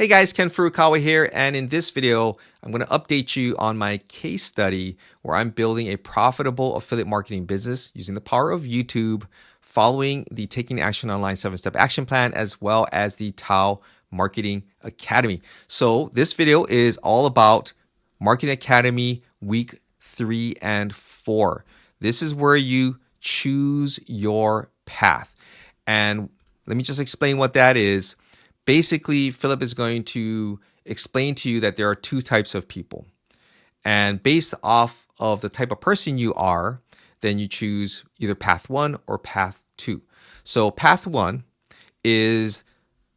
Hey guys, Ken Furukawa here, and in this video, I'm going to update you on my case study where I'm building a profitable affiliate marketing business using the power of YouTube, following the Taking Action Online 7-Step Action Plan, as well as the Tao Marketing Academy. So this video is all about Marketing Academy Week 3 and 4. This is where you choose your path. And let me just explain what that is. Basically, Philip is going to explain to you that there are two types of people. And based off of the type of person you are, then you choose either path 1 or path 2. So path 1 is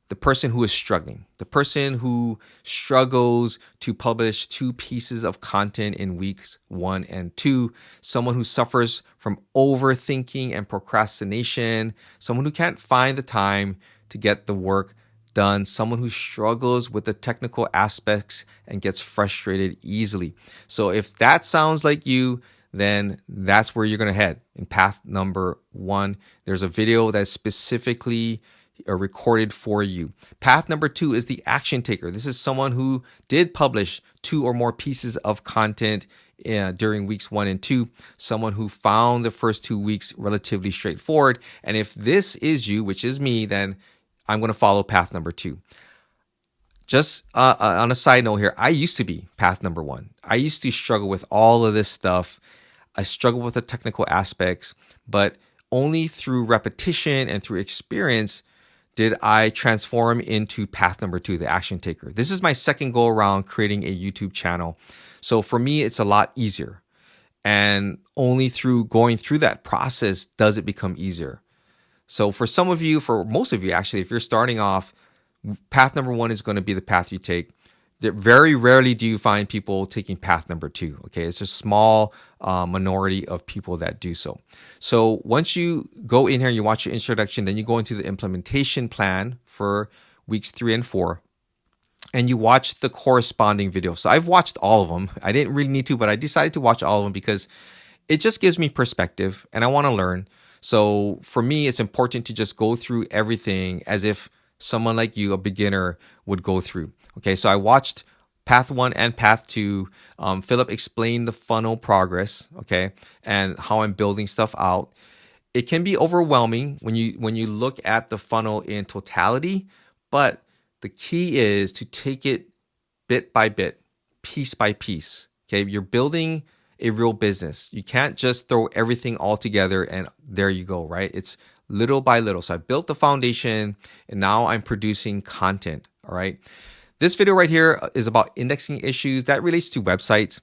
the person who is struggling, the person who struggles to publish 2 pieces of content in weeks 1 and 2, someone who suffers from overthinking and procrastination, someone who can't find the time to get the work done, someone who struggles with the technical aspects and gets frustrated easily. So if that sounds like you, then that's where you're going to head in path number 1. There's a video that's specifically recorded for you. Path number 2 is the action taker. This is someone who did publish 2 or more pieces of content during weeks 1 and 2, someone who found the first 2 weeks relatively straightforward. And if this is you, which is me, then I'm going to follow path number 2. Just on a side note here, I used to be path number 1. I used to struggle with all of this stuff. I struggled with the technical aspects, but only through repetition and through experience did I transform into path number 2, the action taker. This is my second go around creating a YouTube channel. So for me, it's a lot easier. And only through going through that process does it become easier. So for some of you, for most of you actually, if you're starting off, path number 1 is going to be the path you take. Very rarely do you find people taking path number 2. Okay, it's a small minority of people that do so. So once you go in here and you watch your introduction, then you go into the implementation plan for weeks 3 and 4, and you watch the corresponding video. So I've watched all of them. I didn't really need to, but I decided to watch all of them because it just gives me perspective and I want to learn. So for me, it's important to just go through everything as if someone like you, a beginner, would go through. Okay, so I watched path 1 and path 2. Philip explained the funnel progress, okay, and how I'm building stuff out. It can be overwhelming when you look at the funnel in totality, but the key is to take it bit by bit, piece by piece. Okay, you're building a real business. You can't just throw everything all together and there you go, right? It's little by little. So I built the foundation and now I'm producing content, all right? This video right here is about indexing issues. That relates to websites.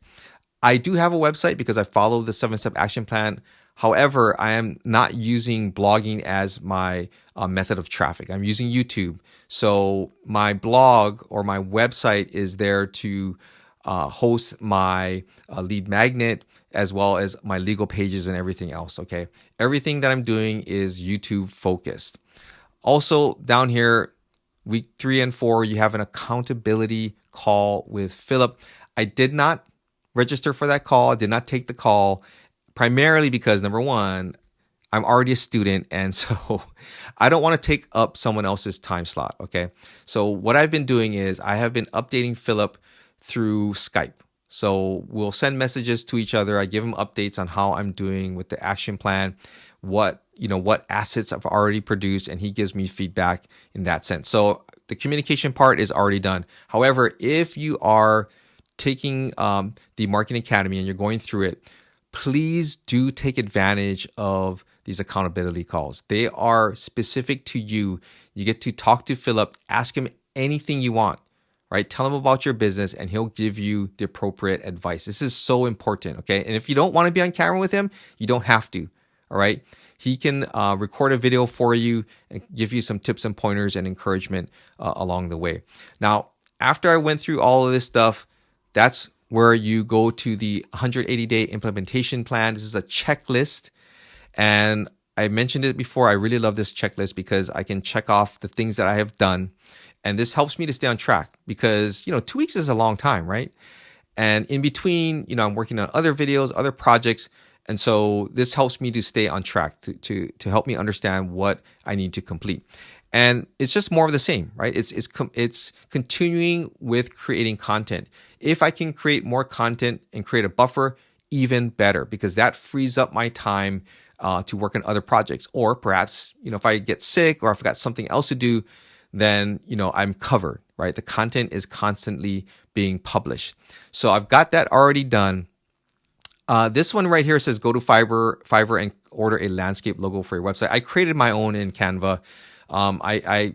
I do have a website because I follow the 7-step action plan. However, I am not using blogging as my method of traffic. I'm using YouTube. So my blog or my website is there to host my lead magnet as well as my legal pages and everything else, okay? Everything that I'm doing is YouTube focused. Also down here, week 3 and 4, you have an accountability call with Philip. I did not register for that call. I did not take the call primarily because number 1, I'm already a student, and so I don't want to take up someone else's time slot, okay? So what I've been doing is I have been updating Philip through Skype. So we'll send messages to each other. I give him updates on how I'm doing with the action plan, what assets I've already produced, and he gives me feedback in that sense. So the communication part is already done. However, if you are taking the Marketing Academy and you're going through it, please do take advantage of these accountability calls. They are specific to you. You get to talk to Philip, ask him anything you want. Right? Tell him about your business and he'll give you the appropriate advice. This is so important, okay? And if you don't want to be on camera with him, you don't have to, all right? He can record a video for you and give you some tips and pointers and encouragement along the way. Now, after I went through all of this stuff, that's where you go to the 180-day implementation plan. This is a checklist. And I mentioned it before, I really love this checklist because I can check off the things that I have done. And this helps me to stay on track because, 2 weeks is a long time, right? And in between, I'm working on other videos, other projects. And so this helps me to stay on track, to help me understand what I need to complete. And it's just more of the same, right? It's continuing with creating content. If I can create more content and create a buffer, even better, because that frees up my time to work on other projects. Or perhaps, if I get sick or if I got something else to do, then, I'm covered, right? The content is constantly being published. So I've got that already done. This one right here says go to Fiverr and order a landscape logo for your website. I created my own in Canva. I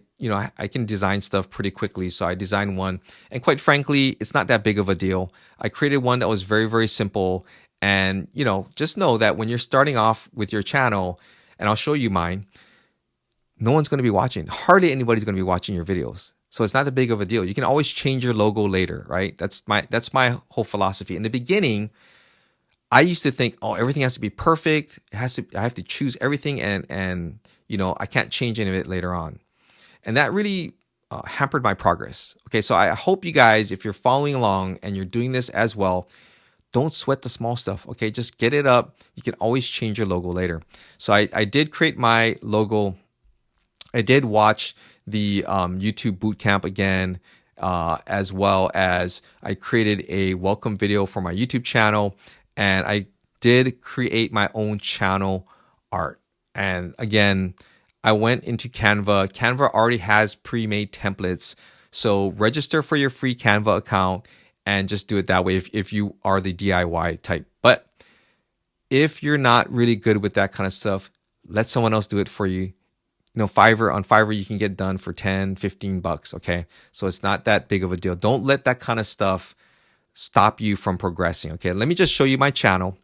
can design stuff pretty quickly. So I designed one, and quite frankly, it's not that big of a deal. I created one that was very, very simple. And, just know that when you're starting off with your channel, and I'll show you mine, no one's going to be watching. Hardly anybody's going to be watching your videos. So it's not that big of a deal. You can always change your logo later, right? That's my whole philosophy. In the beginning, I used to think, everything has to be perfect. I have to choose everything, and I can't change any of it later on. And that really hampered my progress. Okay, so I hope you guys, if you're following along and you're doing this as well, don't sweat the small stuff. Okay, just get it up. You can always change your logo later. So I did create my logo. I did watch the YouTube bootcamp again, as well as I created a welcome video for my YouTube channel, and I did create my own channel art. And again, I went into Canva. Canva already has pre-made templates, so register for your free Canva account and just do it that way if you are the DIY type. But if you're not really good with that kind of stuff, let someone else do it for you. On Fiverr, you can get done for 10, 15 bucks, okay? So it's not that big of a deal. Don't let that kind of stuff stop you from progressing, okay? Let me just show you my channel.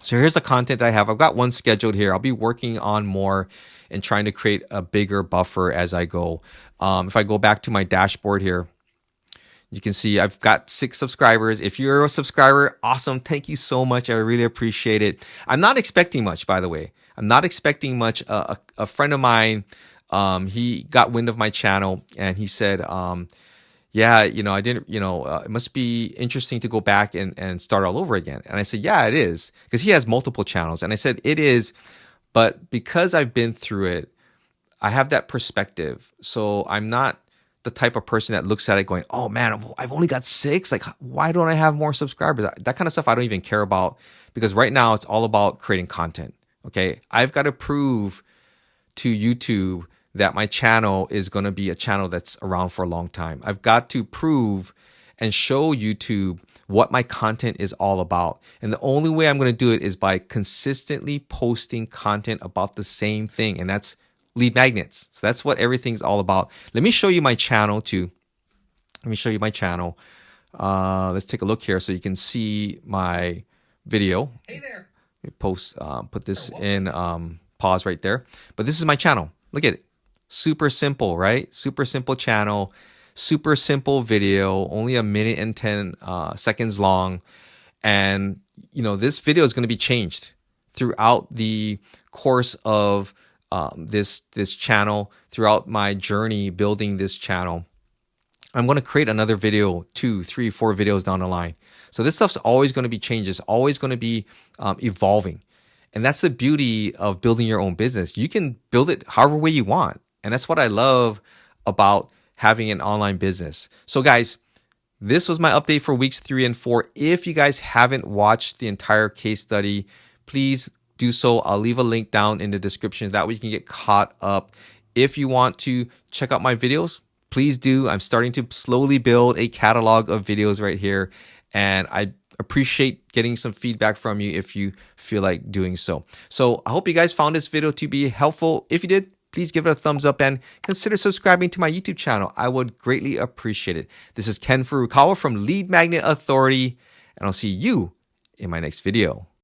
So here's the content that I have. I've got one scheduled here. I'll be working on more and trying to create a bigger buffer as I go. If I go back to my dashboard here, you can see I've got 6 subscribers. If you're a subscriber, awesome. Thank you so much. I really appreciate it. I'm not expecting much, by the way. I'm not expecting much. A friend of mine, he got wind of my channel and he said, yeah, I didn't, it must be interesting to go back and start all over again. And I said, yeah, it is. Because he has multiple channels. And I said, it is. But because I've been through it, I have that perspective. So I'm not the type of person that looks at it going, oh man, I've only got 6. Like, why don't I have more subscribers? That kind of stuff I don't even care about, because right now it's all about creating content. Okay. I've got to prove to YouTube that my channel is going to be a channel that's around for a long time. I've got to prove and show YouTube what my content is all about. And the only way I'm going to do it is by consistently posting content about the same thing. And that's lead magnets. So that's what everything's all about. Let me show you my channel too. Let me show you my channel. Let's take a look here so you can see my video. Hey there. Put this in pause right there. But this is my channel. Look at it. Super simple, right? Super simple channel, super simple video, only 1 minute and 10 seconds long. And, this video is going to be changed throughout the course of this channel, throughout my journey building this channel. I'm going to create another video, 2, 3, 4 videos down the line. So this stuff's always going to be changed. It's always going to be evolving. And that's the beauty of building your own business. You can build it however way you want. And that's what I love about having an online business. So guys, this was my update for weeks 3 and 4. If you guys haven't watched the entire case study, please do so. I'll leave a link down in the description. That way you can get caught up. If you want to check out my videos, please do. I'm starting to slowly build a catalog of videos right here. And I appreciate getting some feedback from you if you feel like doing so. So I hope you guys found this video to be helpful. If you did, please give it a thumbs up and consider subscribing to my YouTube channel. I would greatly appreciate it. This is Ken Furukawa from Lead Magnet Authority, and I'll see you in my next video.